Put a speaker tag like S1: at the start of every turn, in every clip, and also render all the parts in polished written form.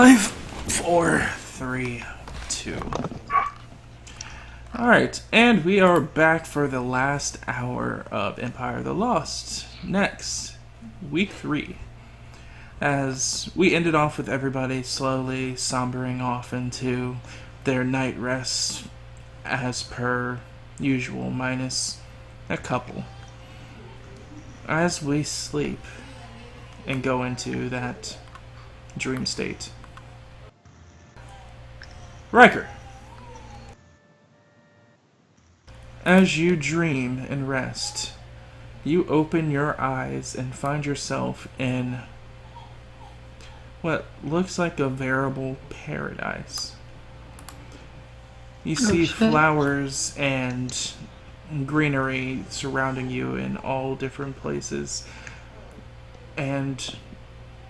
S1: 5, 4, 3, 2. Alright, and we are back for the last hour of Empire of the Lost. Next, week 3. As we ended off with everybody slowly sombering off into their night rest as per usual, minus a couple. As we sleep and go into that dream state. Riker, as you dream and rest, you open your eyes and find yourself in what looks like a veritable paradise. You see flowers and greenery surrounding you in all different places. And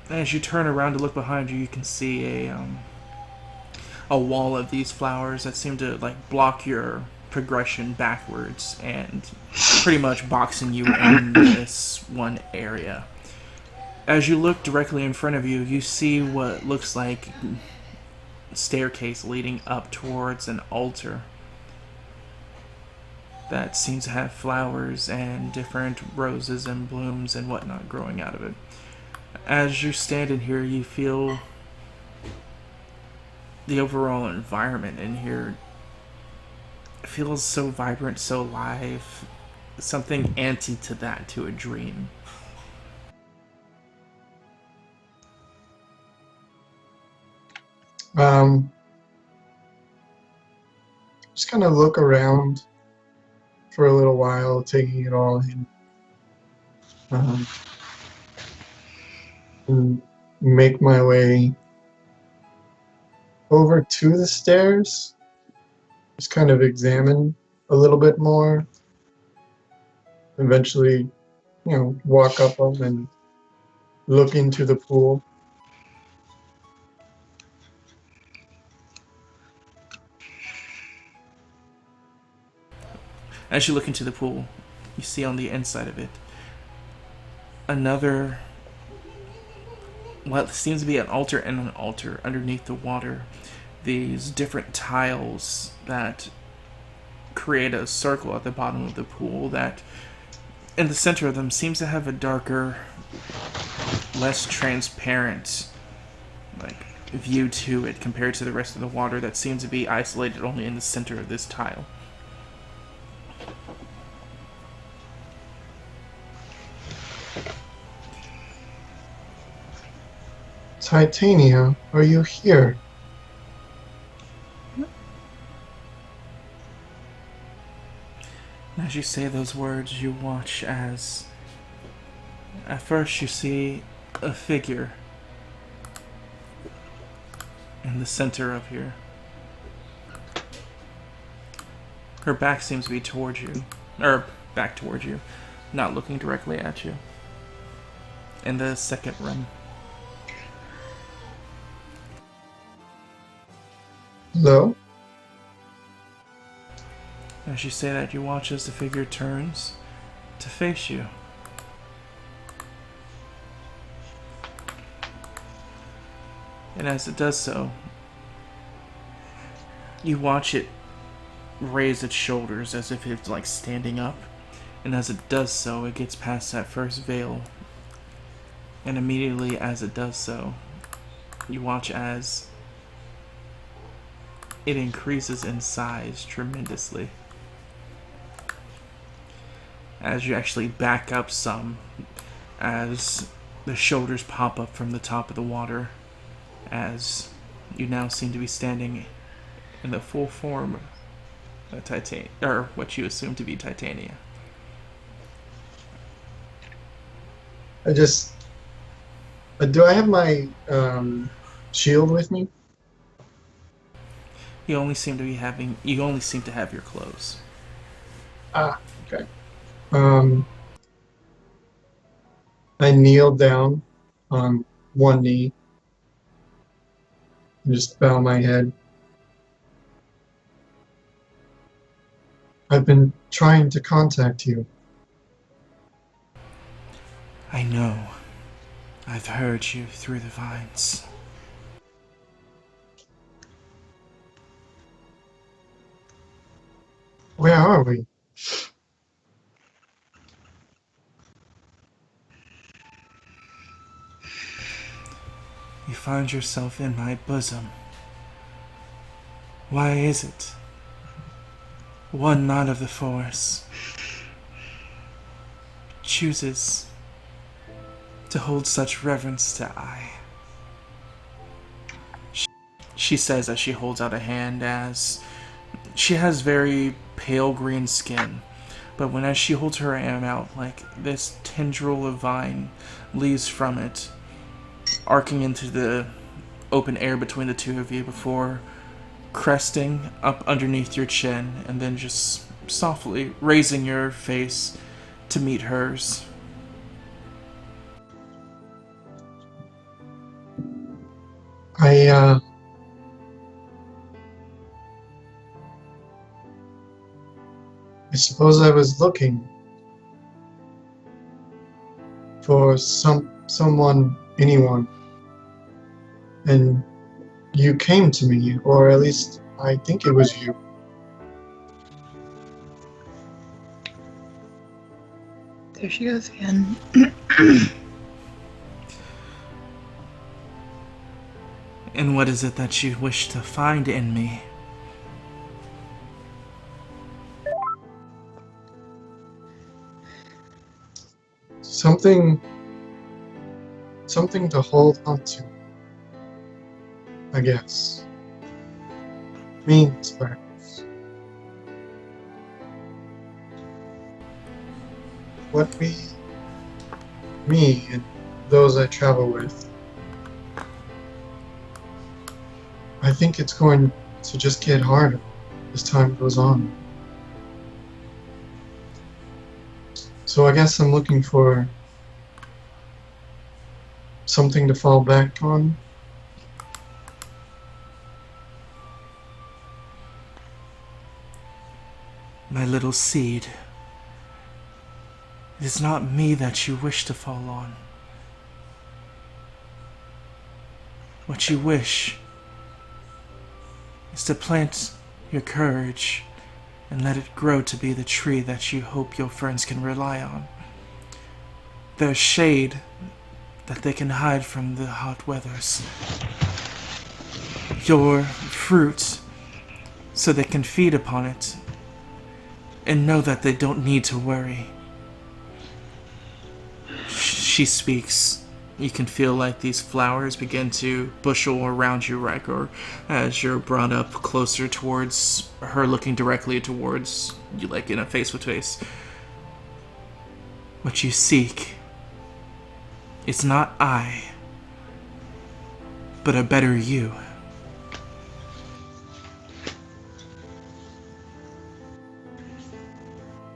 S1: as you turn around to look behind you, you can see a wall of these flowers that seem to block your progression backwards and pretty much boxing you in this one area. As you look directly in front of you, you see what looks like a staircase leading up towards an altar that seems to have flowers and different roses and blooms and whatnot growing out of it. As you're standing here, you feel the overall environment in here feels so vibrant, so alive. Something anti to that, to a dream.
S2: Just kind of look around for a little while, taking it all in. And make my way over to the stairs. Just kind of examine a little bit more. Eventually, walk up them and look into the pool.
S1: As you look into the pool, you see on the inside of it another, what seems to be an altar and an altar underneath the water. These different tiles that create a circle at the bottom of the pool that in the center of them seems to have a darker, less transparent view to it compared to the rest of the water that seems to be isolated only in the center of this tile.
S2: Titania, are you here?
S1: As you say those words, you watch as at first you see a figure in the center of here. Her back seems to be towards you, or back towards you, not looking directly at you. In the second room.
S2: Hello?
S1: As you say that, you watch as the figure turns to face you. And as it does so, you watch it raise its shoulders as if it's standing up. And as it does so, it gets past that first veil. And immediately as it does so, you watch as it increases in size tremendously. As you actually back up some, as the shoulders pop up from the top of the water, as you now seem to be standing in the full form of Titania, or what you assume to be Titania.
S2: Do I have my shield with me?
S1: You only seem to have your clothes.
S2: Ah, okay. I kneel down on one knee and just bow my head. I've been trying to contact you.
S1: I know. I've heard you through the vines.
S2: Where are we?
S1: You find yourself in my bosom. Why is it? One not of the Force chooses to hold such reverence to I. She says as she holds out a hand, as she has very pale green skin, but when as she holds her arm out, like this tendril of vine leaves from it, arcing into the open air between the two of you before cresting up underneath your chin and then just softly raising your face to meet hers.
S2: I suppose I was looking for someone, anyone, and you came to me, or at least I think it was you.
S3: There she goes again.
S1: And what is it that you wish to find in me?
S2: Something to hold on to, I guess. Means perhaps. What me and those I travel with, I think it's going to just get harder as time goes on. So I guess I'm looking for something to fall back on.
S1: My little seed. It is not me that you wish to fall on. What you wish is to plant your courage and let it grow to be the tree that you hope your friends can rely on. Their shade that they can hide from the hot weathers. Your fruit so they can feed upon it and know that they don't need to worry. She speaks. You can feel like these flowers begin to bushel around you, Riker, as you're brought up closer towards her, looking directly towards you, like in a face-to-face. What you seek is not I, but a better you.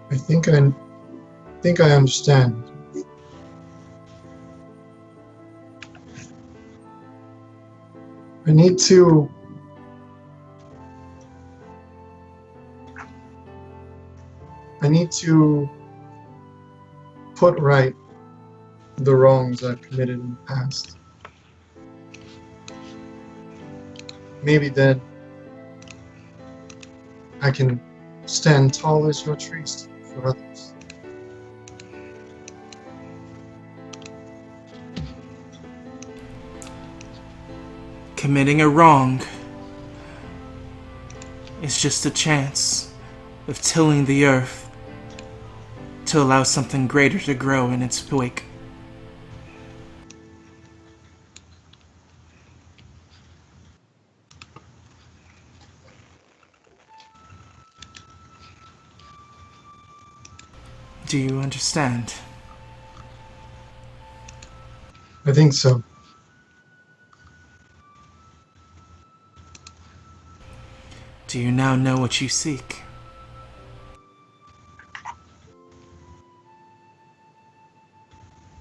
S2: I think I understand. I need to put right the wrongs I've committed in the past. Maybe then I can stand tall as your trees for others.
S1: Committing a wrong is just a chance of tilling the earth to allow something greater to grow in its wake. Do you understand?
S2: I think so.
S1: Do you now know what you seek?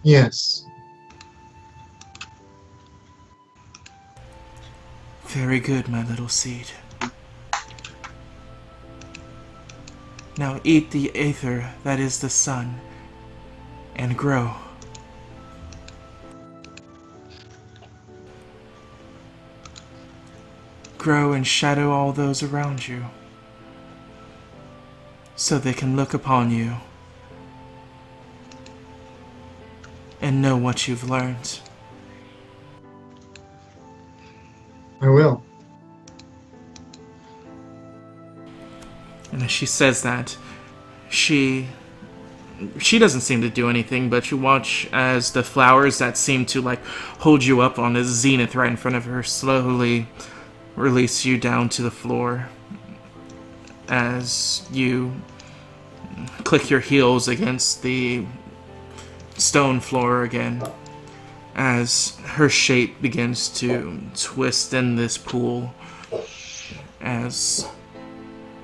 S2: Yes.
S1: Very good, my little seed. Now eat the aether that is the sun, and grow. Grow and shadow all those around you. so they can look upon you and know what you've learned.
S2: I will.
S1: And as she says that, she doesn't seem to do anything, but you watch as the flowers that seem to like hold you up on this zenith right in front of her slowly release you down to the floor as you click your heels against the stone floor again, as her shape begins to twist in this pool, as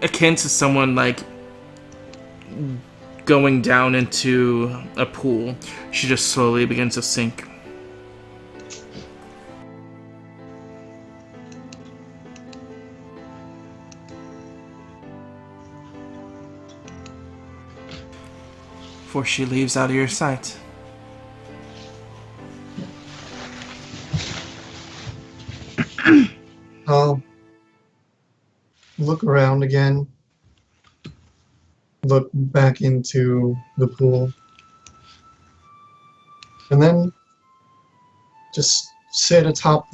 S1: akin to someone like going down into a pool. She just slowly begins to sink. Before she leaves out of your sight.
S2: I'll look around again, look back into the pool, and then just sit atop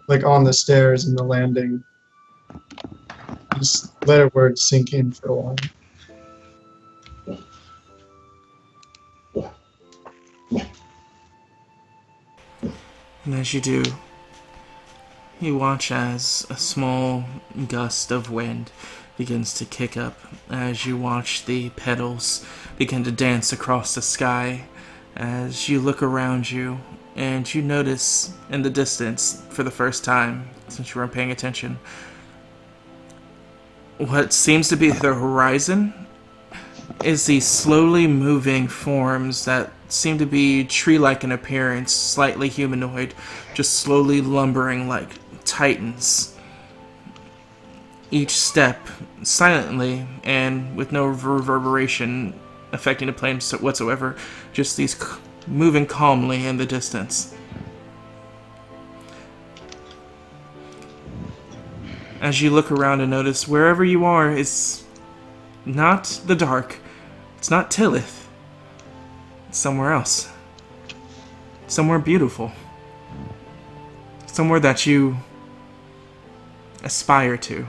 S2: like on the stairs in the landing. Just let her words sink in for a while.
S1: And as you do, you watch as a small gust of wind begins to kick up, as you watch the petals begin to dance across the sky, as you look around you, and you notice in the distance, for the first time since you weren't paying attention, what seems to be the horizon is these slowly moving forms that seem to be tree-like in appearance, slightly humanoid, just slowly lumbering like titans. Each step silently and with no reverberation affecting the plane whatsoever, just these moving calmly in the distance. As you look around and notice wherever you are is not the dark, it's not Tillith, it's somewhere else. Somewhere beautiful. Somewhere that you aspire to.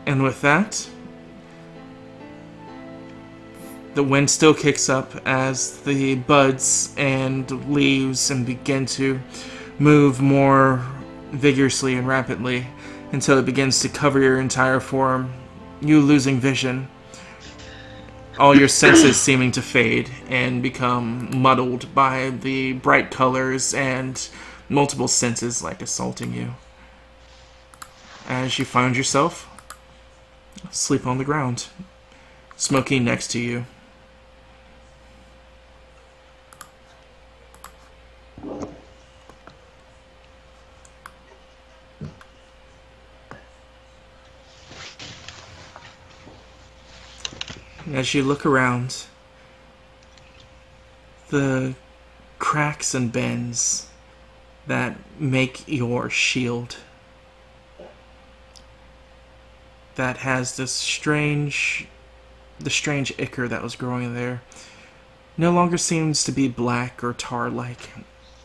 S1: And with that, the wind still kicks up as the buds and leaves and begin to move more vigorously and rapidly until it begins to cover your entire form, you losing vision, all your senses seeming to fade and become muddled by the bright colors and multiple senses like assaulting you. As you find yourself asleep on the ground, Smokey next to you. As you look around, the cracks and bends that make your shield, that has the strange ichor that was growing there, no longer seems to be black or tar-like.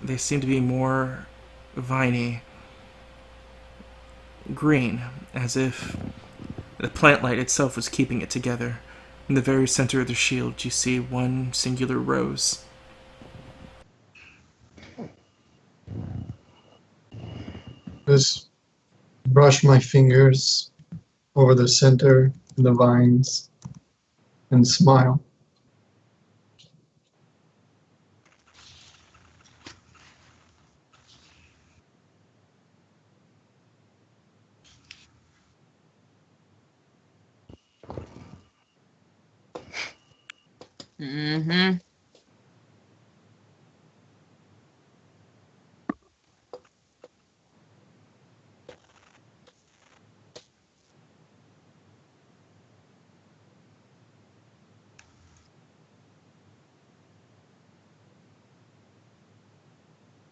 S1: They seem to be more viney, green, as if the plant light itself was keeping it together. In the very center of the shield, you see one singular rose.
S2: Just brush my fingers over the center and the vines and smile.
S3: Mm-hmm.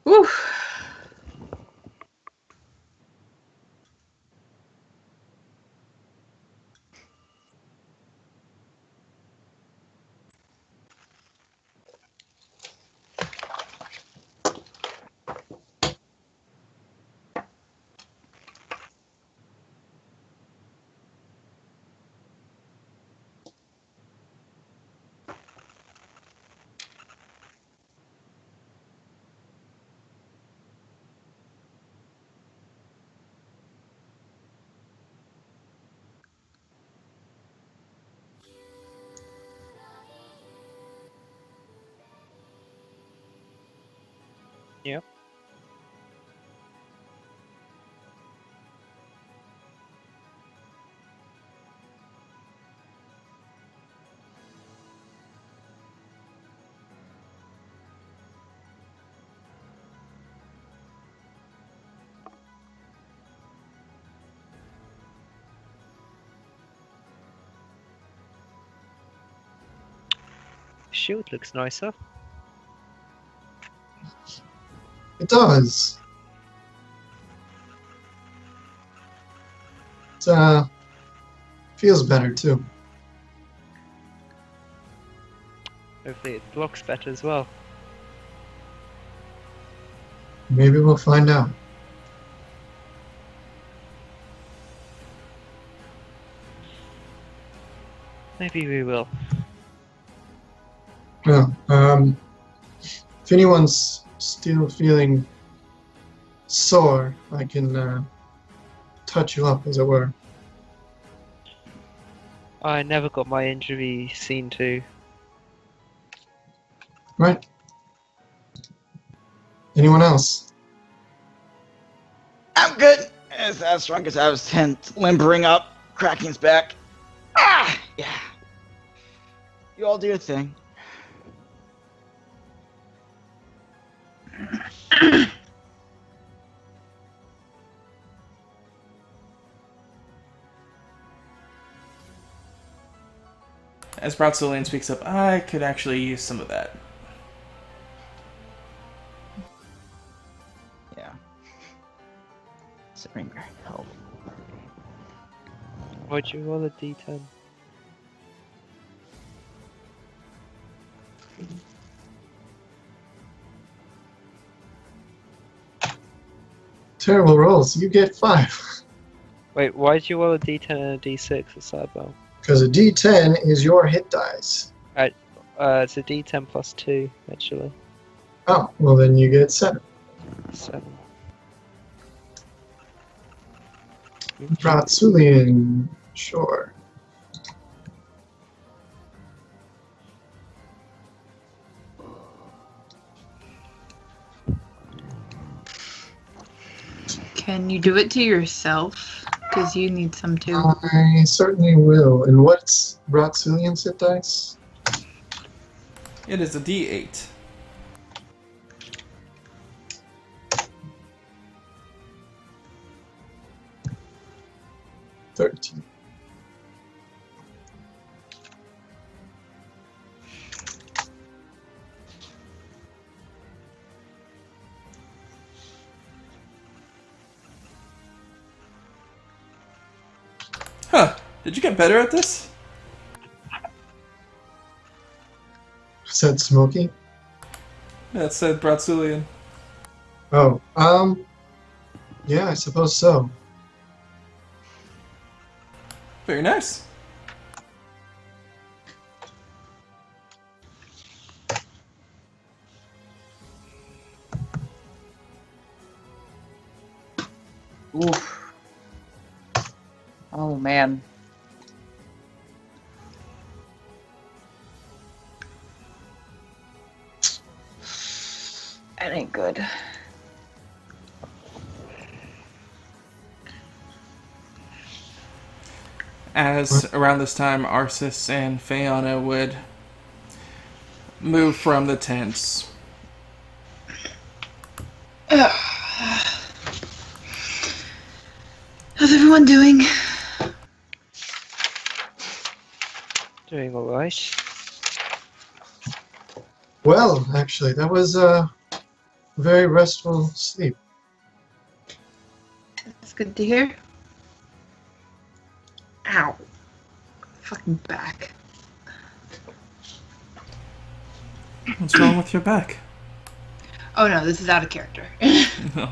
S3: Whew.
S4: Yeah. Shield looks nicer.
S2: It does. It feels better too.
S4: Hopefully it blocks better as well.
S2: Maybe we'll find out.
S4: Maybe we will.
S2: Well, if anyone's still feeling sore, I can touch you up, as it were.
S4: I never got my injury seen to.
S2: Right? Anyone else?
S5: I'm good. As drunk as I was 10, limbering up, Kraken's back. Ah, yeah. You all do your thing.
S1: As Bratzulian speaks up, I could actually use some of that.
S5: Yeah. Simmering very help.
S4: Why'd you roll a d10?
S2: Terrible rolls. You get 5.
S4: Wait, why'd you roll a d10 and a d6 at sidebar?
S2: Because a D10 is your hit dice.
S4: It's a d10 plus 2, actually.
S2: Oh, well then you get 7.
S4: 7.
S2: Bratzulian, sure.
S3: Can you do it to yourself? Because you need some too.
S2: I certainly will. And what's Bratzulian's hit dice?
S1: It is a D8.
S2: $13.
S1: Huh. Did you get better at this?
S2: Said Smokey.
S1: That said Bratzulian.
S2: Oh, yeah, I suppose so.
S1: Very nice.
S6: Oof. Oh man. That ain't good.
S1: As around this time, Arsis and Fiona would move from the tents.
S3: How's everyone doing?
S4: Doing alright.
S2: Well, actually, that was a very restful sleep.
S3: That's good to hear. Ow. Fucking back.
S1: What's wrong with your back?
S3: Oh no, this is out of character.
S1: No.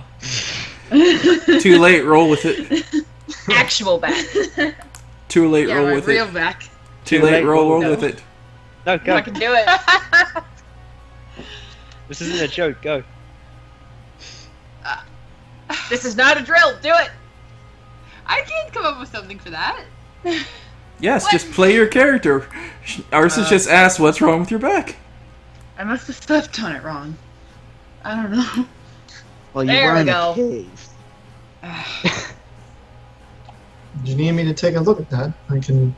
S1: Too late, roll with it.
S6: Actual back.
S1: Too late,
S3: Yeah,
S1: roll
S3: my
S1: with
S3: real
S1: it.
S3: back.
S1: Too late, roll
S4: no.
S1: with it.
S4: No, go.
S6: I can do it.
S4: This isn't a joke, go.
S6: This is not a drill. Do it.
S3: I can't come up with something for that.
S1: Yes,
S6: What?
S1: just play your character. Arsis just asked, what's wrong with your back?
S3: I must have stepped on it wrong. I don't know.
S5: Well, you
S6: There
S5: were
S6: we
S5: in the
S6: go.
S5: cave.
S2: Do you need me to take a look at that? I can,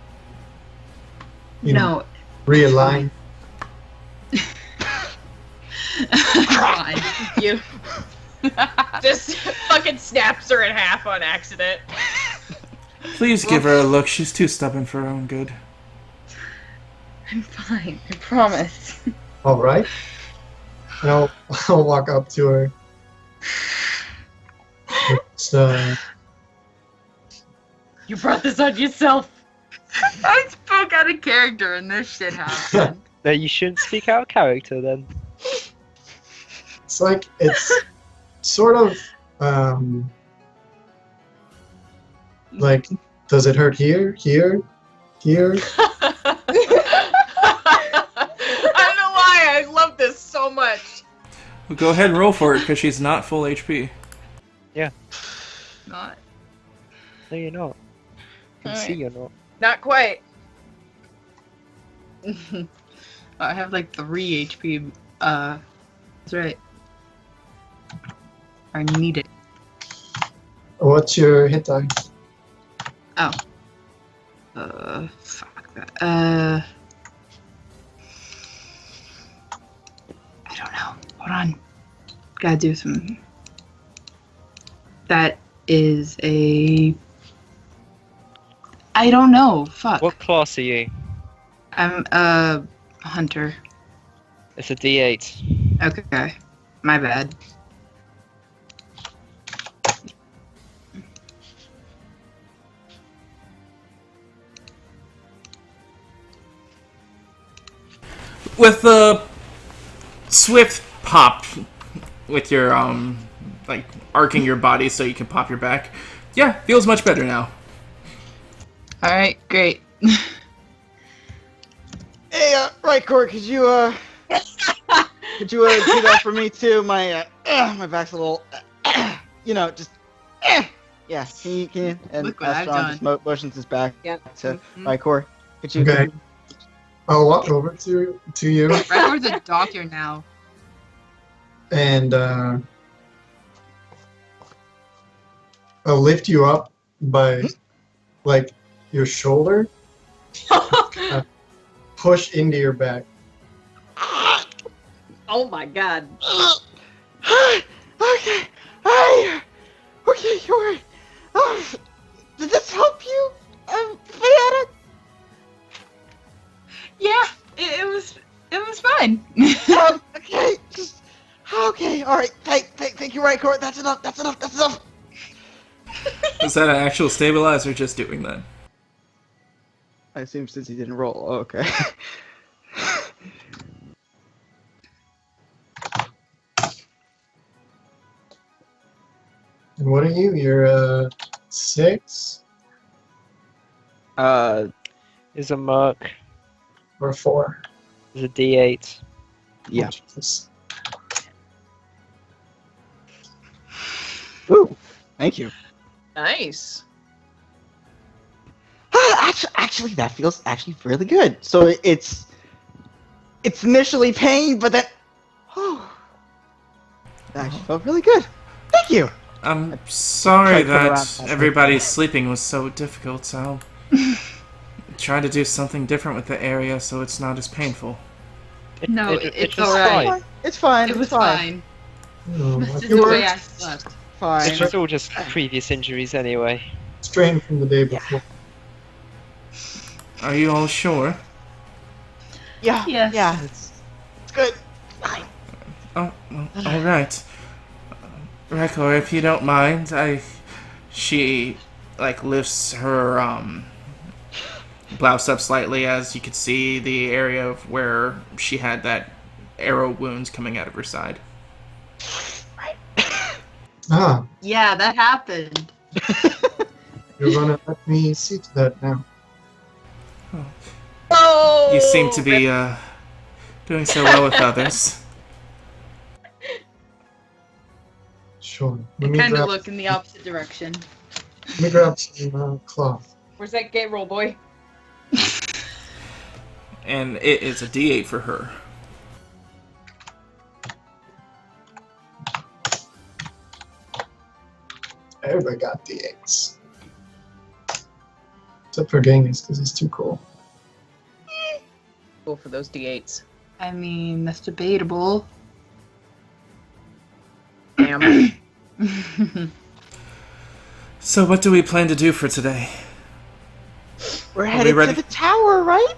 S2: you know,
S3: No.
S2: realign.
S3: Fine.
S6: You just fucking snaps her in half on accident.
S1: Please give her a look. She's too stubborn for her own good.
S3: I'm fine. I promise.
S2: All right. And I'll walk up to her. It's,
S6: You brought this on yourself.
S3: I spoke out of character and this shit happened.
S4: No, you shouldn't speak out of character then.
S2: it's like it's sort of like, does it hurt here, here, here?
S6: I don't know why I love this so much.
S1: Well, go ahead and roll for it, because she's not full HP.
S3: Not.
S4: No, you're not. I can see
S3: Alright.
S4: you're not.
S6: Not quite.
S3: I have like 3 HP. That's right. I need it.
S2: What's your hit die?
S3: Fuck that. I don't know. Hold on. Gotta do some. That is a. I don't know. Fuck.
S4: What class are you?
S3: I'm a hunter.
S4: It's a D8.
S3: Okay. My bad.
S1: With the swift pop with your, like, arcing your body so you can pop your back. Yeah, feels much better now.
S3: Alright, great.
S5: Hey, Rycor, could you do that for me too? My my back's a little, you know, just, yeah. Can you and
S3: Look what I've
S5: Astron just motions his back
S6: Yeah.
S5: to
S3: Mhm.
S5: Rycor. Could you?
S2: Okay. I'll walk over to you
S3: Records a doctor now.
S2: and I'll lift you up by like your shoulder, push into your back.
S6: Oh my god.
S5: Okay. Hi. Okay, you're. Did this help you, Fiona?
S3: Yeah, it was fine.
S5: Okay. Just. Okay. All right. Thank you, Rycor. That's enough. That's enough. That's enough.
S1: Is that an actual stabilizer just doing that?
S5: I assume since he didn't roll. Okay.
S2: And what are you? You're 6
S4: Is a merc.
S2: or 4?
S4: Is a D8.
S5: Yeah.
S2: Oh, Jesus.
S5: Ooh. Thank you.
S6: Nice.
S5: Actually, that feels actually really good. So it's initially pain, but then, that actually felt really good. Thank you.
S1: I'm sorry
S5: Tried to come around
S1: that
S5: past me.
S1: everybody's sleeping was so difficult, so try to do something different with the area so it's not as painful.
S3: No, it's
S4: was
S3: alright.
S4: fine.
S5: It's fine.
S3: It was
S5: it's fine.
S3: fine.
S2: Oh,
S3: This
S2: I
S3: is
S2: feel
S3: the
S2: like
S3: way I slept.
S5: Fine.
S4: It was all just previous injuries anyway.
S2: strain from the day before.
S1: Are you all sure?
S5: Yeah.
S3: Yes.
S5: Yeah. It's good. Fine.
S1: Oh, well, alright. Rekor, if you don't mind, she, like, lifts her, blouse up slightly as you could see the area of where she had that arrow wounds coming out of her side.
S2: Ah,
S3: Yeah, that happened.
S2: you're gonna let me see to that now.
S6: Oh!
S1: You seem to be, doing so well with others.
S2: Sure.
S3: I
S2: Let me
S3: kind of
S2: grab,
S3: look in the opposite direction.
S2: let me grab some cloth.
S6: Where's that gate roll, boy?
S1: And it is a D8 for her.
S2: Everybody got D8s. Except for Genghis, because he's too cool.
S6: Go for those D8s.
S3: I mean, that's debatable.
S6: Damn.
S1: So what do we plan to do for today?
S5: We're
S1: we
S5: headed
S1: ready?
S5: to the tower, right?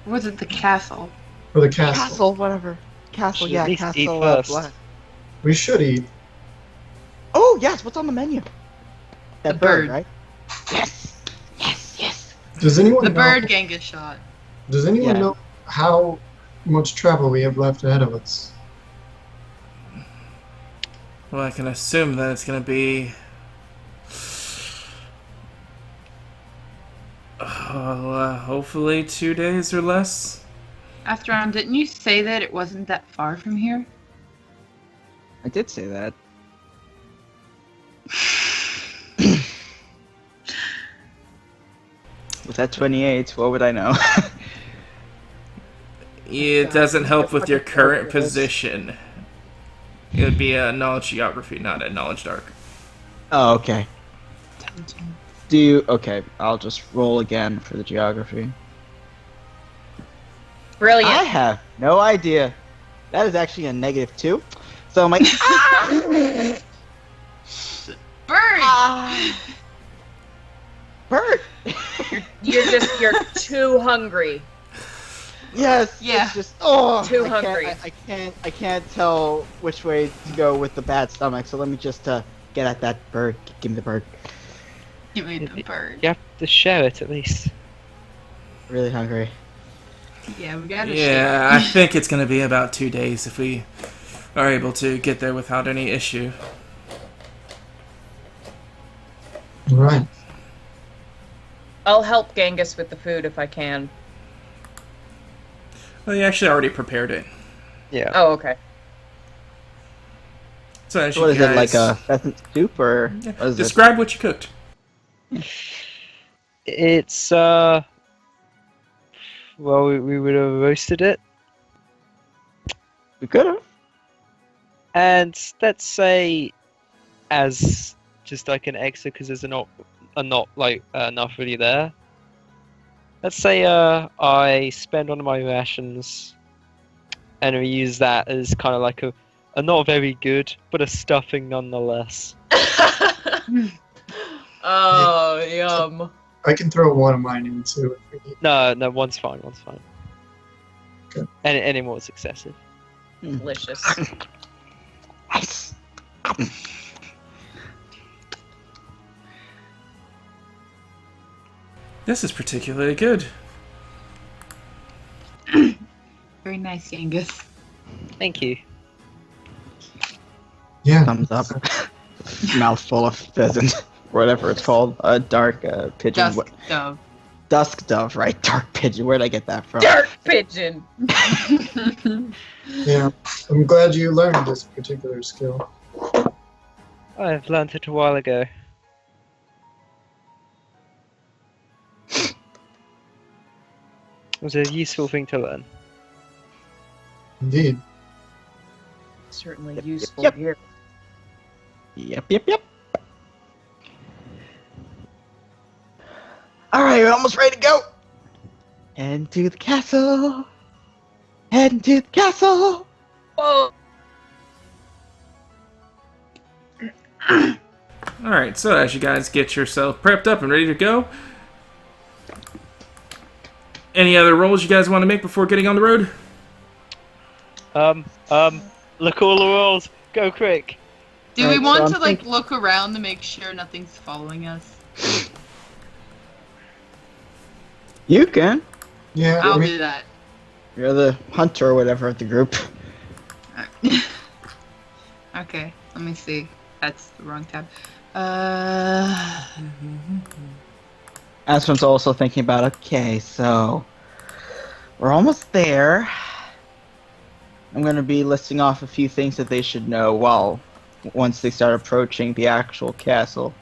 S3: Was it the castle?
S2: For the castle.
S5: Castle, whatever. Castle,
S4: Should
S5: yeah,
S4: at least eat
S5: castle.
S4: first.
S5: Black.
S2: We should eat.
S5: Oh yes, what's on the menu? That
S3: The
S5: bird,
S3: bird.
S5: right? Yes, yes, yes.
S2: Does anyone
S3: The
S2: know,
S3: bird Genghis shot.
S2: Does anyone
S5: Yeah.
S2: know how much travel we have left ahead of us?
S1: Well, I can assume that it's going to be... hopefully 2 days or less.
S3: After all, didn't you say that it wasn't that far from here?
S5: I did say that. With that 28, what would I know?
S1: It doesn't help with your current position. It would be a knowledge geography, not a knowledge dark.
S5: Oh, okay. Okay, I'll just roll again for the geography.
S6: Brilliant.
S5: I have no idea. That is actually a -2. So I'm like,
S3: Bird!
S5: bird!
S6: You're too hungry.
S5: Yes.
S3: Yeah.
S5: It's just
S6: Too
S5: I
S6: hungry.
S5: I can't tell which way to go with the bad stomach. So let me just get at that bird. Give me the bird.
S3: Give me the bird.
S4: You have to share it at least.
S5: Really hungry.
S3: Yeah, we gotta
S1: Yeah, I think it's going to be about 2 days if we are able to get there without any issue.
S2: Right.
S6: I'll help Genghis with the food if I can.
S1: Well, you actually already prepared it.
S4: Yeah.
S6: Oh, okay.
S1: So as
S5: So what
S1: you
S5: is
S1: guys...
S5: it, like a pheasant soup or what is it?
S1: Describe what you cooked.
S4: It's well, we would have roasted it,
S5: We could have.
S4: and let's say, as just like an extra, because there's not like enough really there. Let's say I spend one of my rations, and we use that as kind of like a not very good, but a stuffing nonetheless.
S6: Oh, yum.
S2: I can throw one of mine in too if we need.
S4: No, one's fine.
S2: Okay.
S4: Any more is excessive.
S6: Delicious.
S5: Nice.
S1: This is particularly good.
S3: Very nice, Genghis.
S4: Thank you.
S2: Yeah.
S5: Thumbs up. Mouthful of pheasant, whatever it's called. A dark pigeon.
S3: Dusk dove.
S5: Dusk dove, right? Dark pigeon. Where'd I get that from?
S6: Dark pigeon.
S2: Yeah. I'm glad you learned this particular skill.
S4: I've learnt it a while ago. It was a useful thing to learn.
S2: Indeed.
S6: Certainly
S5: Yep,
S6: useful
S5: yep.
S6: here.
S5: Yep. Alright, we're almost ready to go. Heading to the castle. Heading to the castle.
S6: Whoa.
S1: Alright, so as you guys get yourself prepped up and ready to go, any other rolls you guys want to make before getting on the road?
S4: Look all the rolls. Go quick.
S3: Do we
S5: Right,
S3: want
S5: so
S3: to
S5: I'm
S3: like look around to make sure nothing's following us?
S5: You can.
S2: Yeah.
S3: I'll
S2: I mean,
S3: do that.
S5: You're the hunter or whatever of the group.
S3: Okay, let me see. That's the wrong tab.
S5: Aspen's also thinking about, okay, so we're almost there. I'm going to be listing off a few things that they should know once they start approaching the actual castle.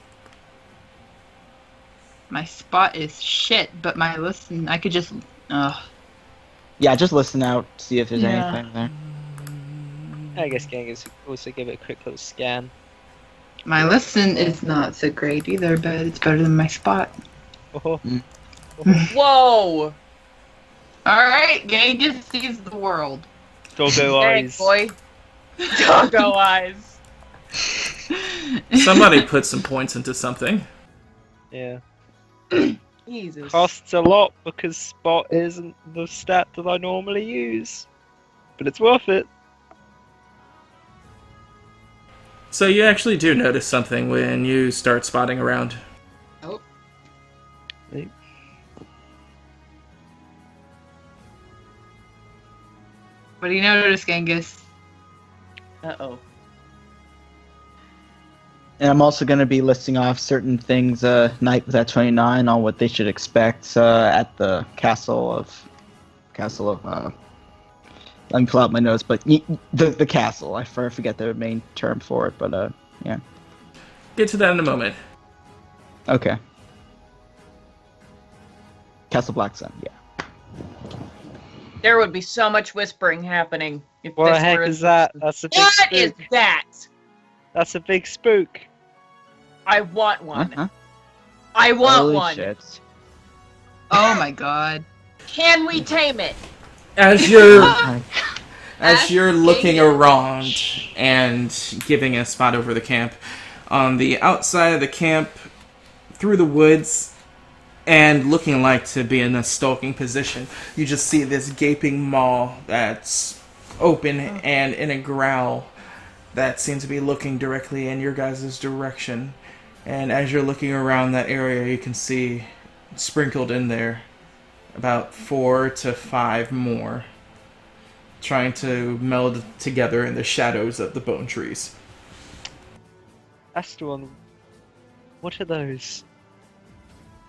S3: My spot is shit, but my listen, I could just.
S5: Yeah, just listen out, see if there's
S3: Yeah.
S5: anything there.
S4: I guess Genghis also give it a quick little scan.
S3: My listen is not so great either, but it's better than my spot.
S4: Oh,
S6: Whoa!
S3: Alright, Genghis sees the world.
S4: doggo
S6: Thanks,
S4: eyes.
S6: boy. Doggo eyes.
S1: Somebody put some points into something.
S4: Yeah.
S6: Jesus.
S4: Costs a lot because spot isn't the stat that I normally use. But it's worth it.
S1: So you actually do notice something when you start spotting around.
S3: Oh. What do you notice, Genghis?
S6: Uh-oh.
S5: And I'm also going to be listing off certain things, night with that 29, on what they should expect at the castle of. Let me pull out my notes, but the castle. I forget the main term for it, but yeah.
S1: Get to that in a moment.
S5: Okay. Castle Black Sun, yeah.
S6: There would be so much whispering happening if
S4: What the
S6: this
S4: heck
S6: were
S4: is that? That's a big
S6: What is
S4: spook.
S6: that?
S4: That's a big spook.
S6: I want one.
S5: Uh-huh.
S6: I want
S5: Holy
S6: one.
S5: shit.
S3: Oh my god.
S6: Can we tame it?
S1: As you're
S5: Oh,
S1: as you're looking
S3: Genghis.
S1: around and giving a spot over the camp, on the outside of the camp, through the woods, and looking like to be in a stalking position, you just see this gaping maw that's open and in a growl that seems to be looking directly in your guys' direction. And as you're looking around that area, you can see sprinkled in there about 4 to 5 more, trying to meld together in the shadows of the bone trees.
S4: Astron, what are those?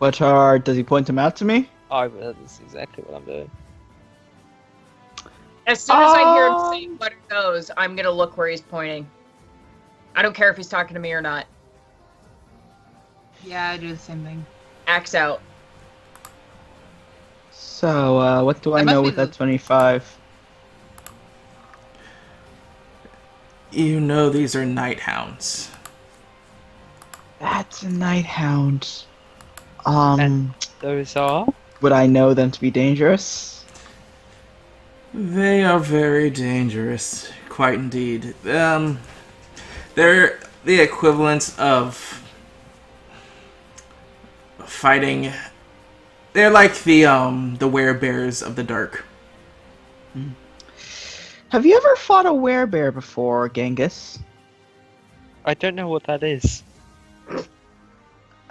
S5: does he point them out to me?
S4: That's exactly what I'm doing.
S6: As soon as I hear him say what are those, I'm gonna look where he's pointing. I don't care if he's talking to me or not.
S3: Yeah, I do the same thing.
S6: Axe out.
S5: So, what do I
S3: That must
S5: know
S3: be
S5: with
S3: the-
S5: that 25?
S1: You know these are night hounds.
S5: That's a night hound.
S4: And- Those are?
S5: Would I know them to be dangerous?
S1: They are very dangerous, quite indeed. They're the equivalent of fighting. They're like the werebears of the dark.
S5: Have you ever fought a werebear before, Genghis?
S4: I don't know what that is.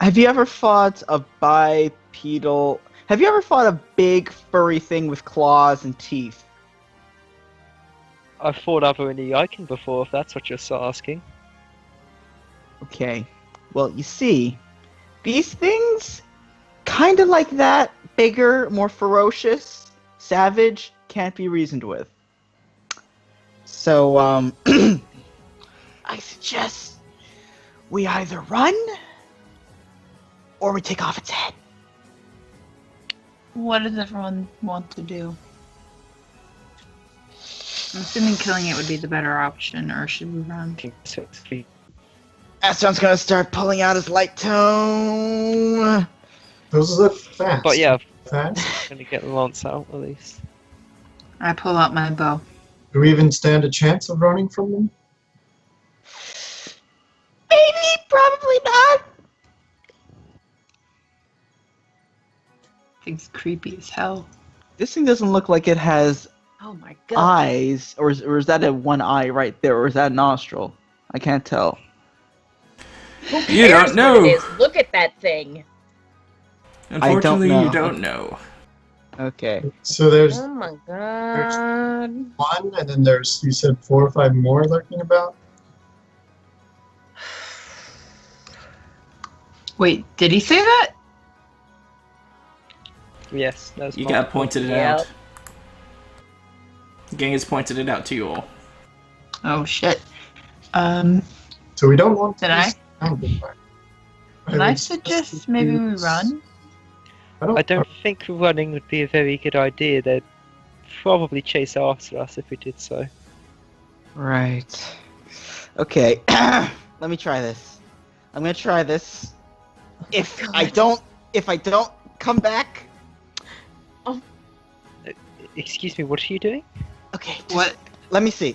S5: Have you ever fought a bipedal... Have you ever fought a big furry thing with claws and teeth?
S4: I've fought over in the Icon before, if that's what you're asking.
S5: Okay. Well, you see, these things, kind of like that, bigger, more ferocious, savage, can't be reasoned with. So, I suggest we either run or we take off its head.
S3: What does everyone want to do? I'm assuming killing it would be the better option, or should we run?
S5: Astron's gonna start pulling out his light tone.
S2: Those look fast.
S4: But yeah,
S2: Fast?
S4: I'm gonna get the lance out at least.
S3: I pull out my bow.
S2: Do we even stand a chance of running from them?
S5: Maybe, probably not.
S3: Thing's creepy as hell.
S5: This thing doesn't look like it has
S6: Oh my god.
S5: eyes, or is that a one eye right there, or is that a nostril? I can't tell.
S6: Who
S1: You
S6: cares
S1: don't know.
S6: what it is? Look at that thing.
S1: Unfortunately,
S5: know.
S1: you don't know.
S5: Okay.
S2: So there's
S6: Oh my god.
S2: one, and then there's, you said 4 or 5 more lurking about?
S3: Wait, did he say that?
S4: Yes, that's
S1: You
S4: fine.
S1: got pointed it
S6: Yep.
S1: out. Genghis pointed it out to you all.
S3: Oh shit.
S2: So we don't want to
S3: Did I?
S2: be surrounded by-
S3: Can I
S2: would
S3: suggest maybe we
S2: use-
S3: run?
S4: I don't think running would be a very good idea. They'd probably chase after us if we did so.
S5: Right. Okay. Let me try this. I'm gonna try this. If
S6: God.
S5: I don't come back,
S4: Excuse me, what are you doing?
S5: okay. Just,
S3: What?
S5: Let me see.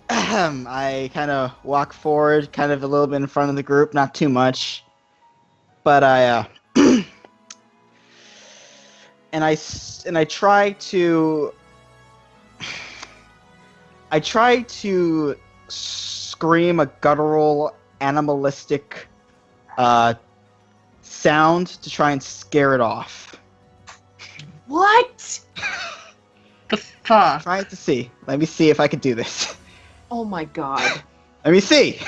S5: I kind of walk forward, kind of a little bit in front of the group, not too much, but I and I try to scream a guttural, animalistic sound to try and scare it off.
S6: What?
S3: The fuck?
S5: Trying to see. Let me see if I can do this.
S6: Oh my god.
S5: Let me see.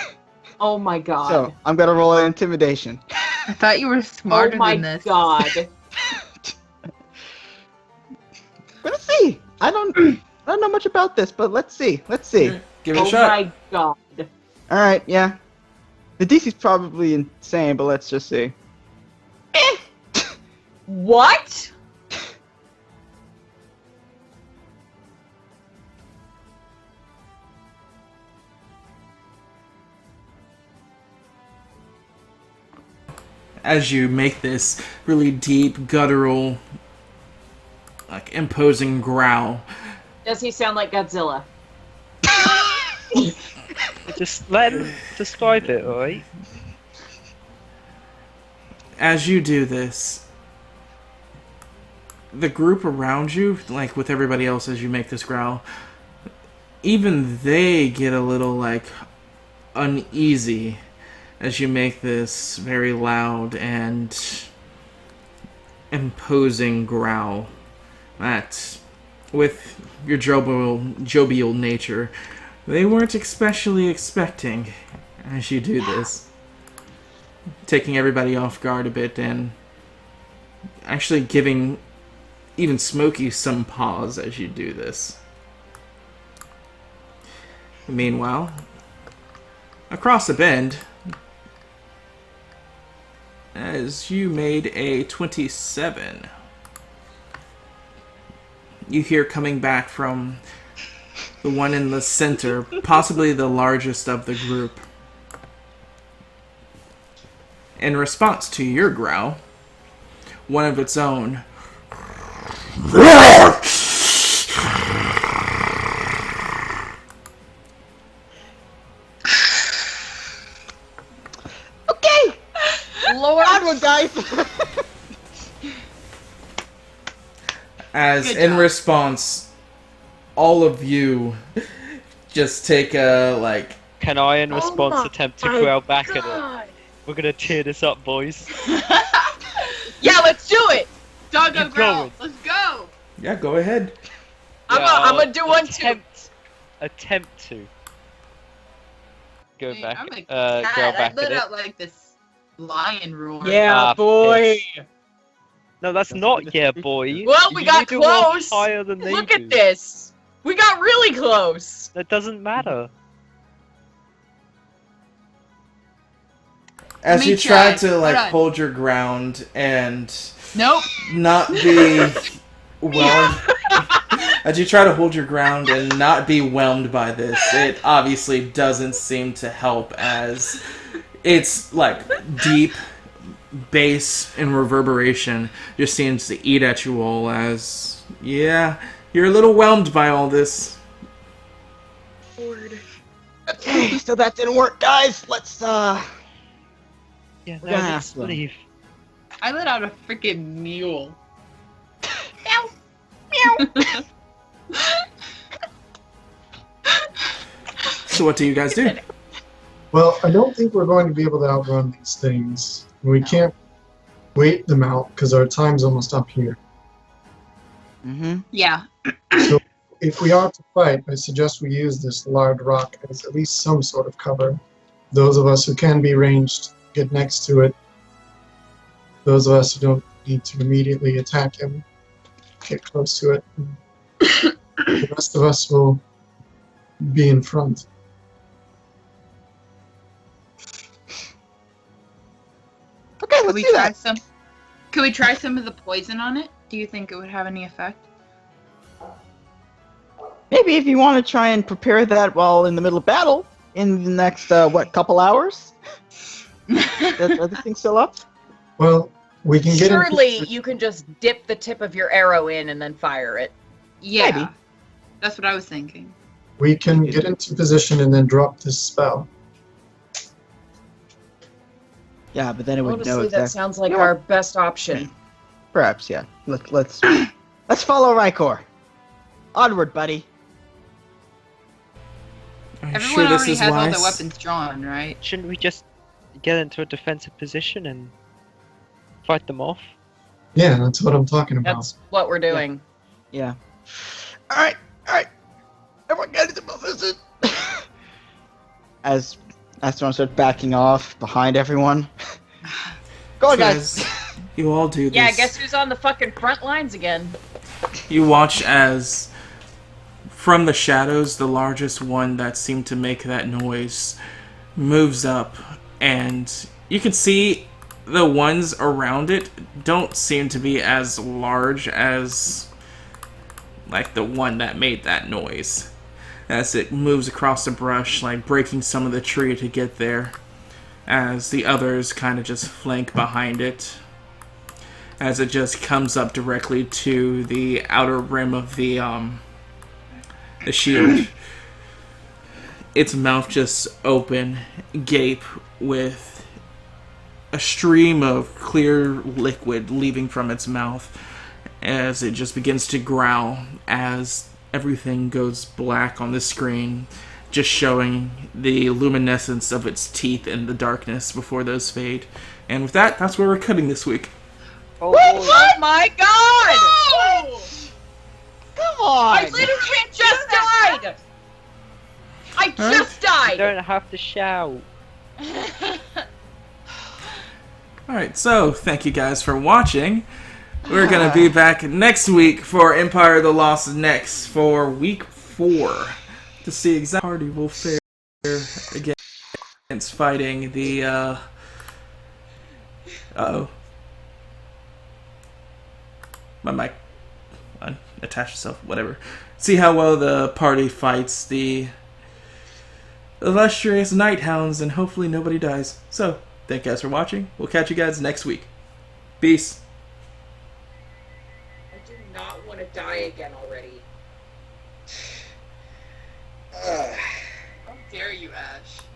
S6: Oh my god.
S5: So I'm gonna roll an intimidation.
S3: I thought you were smarter
S6: Oh my
S3: than this.
S6: god.
S5: Let's see. I don't know much about this, but let's see. Let's see.
S1: Give it a
S6: Oh
S1: shot.
S6: my god.
S5: All right, yeah. The DC's probably insane, but let's just see.
S6: What?
S1: As you make this really deep, guttural, like imposing growl,
S6: Does he sound like Godzilla?
S4: Just let him describe it, alright?
S1: as you do this, the group around you, like with everybody else as you make this growl, even they get a little, like, uneasy as you make this very loud and imposing growl that, with your jovial nature, they weren't especially expecting as you do this. Taking everybody off guard a bit and actually giving even Smokey some pause as you do this. Meanwhile, across the bend, as you made a 27, you hear coming back from the one in the center, possibly the largest of the group. In response to your growl, one of its own
S5: Okay,
S6: Lord.
S5: onward, guys.
S1: as
S3: Good
S1: in
S3: job.
S1: response, all of you just take a, like,
S4: Can I, in
S6: Oh
S4: response,
S6: my
S4: attempt to growl back at it?
S6: God.
S4: We're gonna tear this up, boys.
S6: Yeah, let's do it.
S3: Doggo
S4: Keep
S3: growl.
S4: going.
S3: Let's go.
S1: yeah, go ahead.
S6: I'm gonna do one too.
S4: Attempt to. Go
S3: Man,
S4: back.
S3: I'm a
S4: Growl
S3: cat. I
S4: back
S3: let
S4: at it.
S3: out like this lion roar.
S6: Yeah,
S4: Ah,
S6: boy.
S4: No, that's not yeah, boy.
S6: Well, we
S4: You
S6: got
S4: need to roll
S6: close.
S4: higher than they
S6: Look
S4: do.
S6: at this. We got really close.
S4: That doesn't matter.
S1: As
S3: me
S1: you try
S3: try.
S1: to, like,
S3: Hold on.
S1: hold your ground and
S3: Nope.
S1: not be whelmed. As you try to hold your ground and not be whelmed by this, it obviously doesn't seem to help, as it's like deep bass and reverberation just seems to eat at you all. As yeah, you're a little whelmed by all this.
S5: Okay, so that didn't work, guys. Let's
S4: Yeah,
S5: We're
S4: no,
S5: gonna
S4: let's
S5: ask them.
S4: leave.
S3: I let out a freaking mule.
S1: So what do you guys do?
S2: Well, I don't think we're going to be able to outrun these things. We can't wait them out because our time's almost up here.
S5: Mm-hmm.
S3: Yeah.
S2: So if we are to fight, I suggest we use this large rock as at least some sort of cover. Those of us who can be ranged get next to it. Those of us who don't need to immediately attack him get close to it. The rest of us will be in front.
S5: Okay,
S3: Could
S5: let's
S3: we
S5: do
S3: try
S5: that.
S3: some? Could we try some of the poison on it? Do you think it would have any effect?
S5: Maybe if you want to try and prepare that while in the middle of battle, in the next couple hours? Are the things still up?
S2: Well, we can get into
S6: Surely you can just dip the tip of your arrow in and then fire it.
S3: Yeah.
S5: Maybe.
S3: That's what I was thinking.
S2: we can get into position and then drop this spell.
S5: Yeah, but then it would know
S6: Honestly,
S5: exactly.
S6: that sounds like
S5: You know
S6: our best option.
S5: Perhaps, yeah. Let's follow Rykor. Onward, buddy.
S1: Are you
S3: Everyone
S1: sure this
S3: already
S1: is
S3: has all
S1: wise?
S3: their weapons drawn, right?
S4: Shouldn't we just get into a defensive position and fight them off?
S2: Yeah, that's what I'm talking about.
S6: That's what we're doing.
S5: Yeah. All right. Everyone get into position. As Aston starts backing off behind everyone. Go on, guys.
S1: You all do this.
S6: Yeah, guess who's on the fucking front lines again?
S1: You watch as, from the shadows, the largest one that seemed to make that noise moves up, and you can see the ones around it don't seem to be as large as, like, the one that made that noise. As it moves across the brush, like breaking some of the tree to get there, as the others kind of just flank behind it, as it just comes up directly to the outer rim of the shield. Its mouth just open, gape, with a stream of clear liquid leaving from its mouth, as it just begins to growl as everything goes black on the screen, just showing the luminescence of its teeth in the darkness before those fade. And with that, that's where we're cutting this week.
S4: Oh, boy.
S6: Oh my god!
S5: Come on.
S6: I literally just died! I just
S4: You
S6: died!
S4: don't have to shout.
S1: Alright, so thank you guys for watching. We're going to be back next week for Empire of the Lost Next for week 4 to see exactly how party will fare against fighting the uh-oh. My mic unattached itself, whatever. See how well the party fights the illustrious Night Hounds, and hopefully nobody dies. So, thank you guys for watching. We'll catch you guys next week. Peace.
S6: I do not want to die again already.
S3: How dare you, Ash?